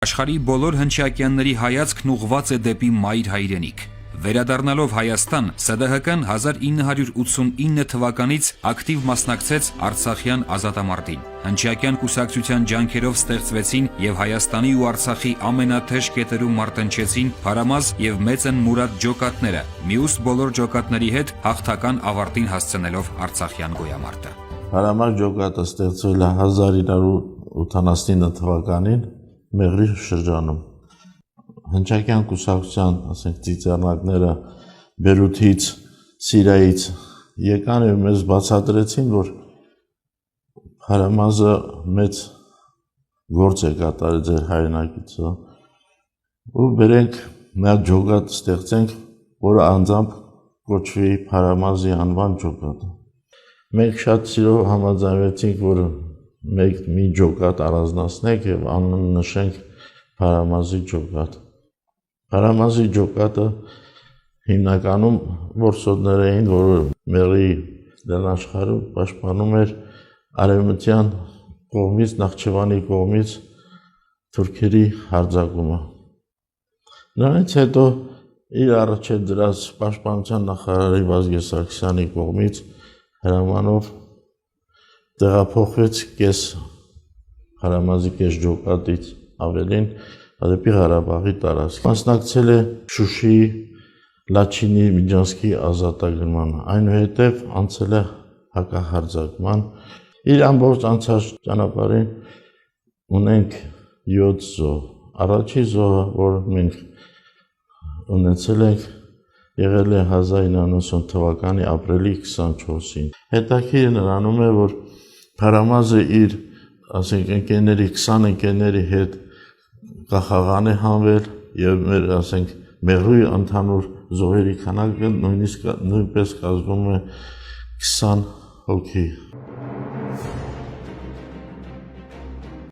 Աշխարհի բոլոր հնչյակյանների հայացքն ուղղված է դեպի մայր հայրենիք։ Վերադառնալով Հայաստան, ՍԴՀԿ-ն 1989 թվականից ակտիվ մասնակցեց Արցախյան ազատամարտին։ Հնչյակյան կուսակցության ջանքերով ստեղծվեցին եւ Հայաստանի ու Արցախի ամենաթեժ կետերում մարտնչեցին Փարամազ եւ Մեծն Մուրադ ջոկատները, մյուս բոլոր ջոկատների հետ հաղթական ավարտին հասցնելով Արցախյան գոյամարտը։ Փարամազ ջոկատը ստեղծվել է 1989 թվականին Մեղրի շրջանում։ Հնչակյան կուսակցության, ասենք, ծիծեռնակները Բերութից, Սիրիայից եկան եւ մեզ բացատրեցին, որ Փարամազը մեծ գործ է կատարել ձեր հայրենակիցը, ու բերենք մի հատ ջոկատ ստեղծենք, որը անձամբ կոչվի Փարամազի անվան ջոկատ։ Մենք շատ սիրով համաձայնվեցինք, որ մի ջոկատ առանձնացնենք եւ անուն նշենք Փարամազի ջոկատ։ Փարամազի ջոկատը հիմնականում որսորդներ էին, որը Մեղրի լեռնաշխարհում պաշտպանում էր արևմտյան կողմից, Նախճեվանի կողմից թուրքերի հարձակումը։ Նրանից հետո իր առաջ դրած պաշտպանության նախարարի Վազգեն Սարգսյանի կողմից հրամանով տեղափոխվեց կես Փարամազի կես ջոկատից ավելին դեպի Ղարաբաղի տարածք։ Մասնակցել է Շուշիի, Լաչինի, Միջանցքի ազատագրմանը, այնուհետև անցել է հակահարձակման։ Իր ամբողջ անցած ճանապարհին ունենք 7 զոհ։ Առաջին զոհը, որ մենք ունեցել ենք, եղել է 1990 թվականի ապրիլի 24-ին։ Հետաքրքիրը նրանում է, որ Փարամազը իր, ասենք, ընկերների 20 ընկերների հետ կախաղան է հանվել եւ մեր, ասենք, Մեղրի ընդհանուր զոհերի քանակը նույնպես կազմում է 20 հոգի։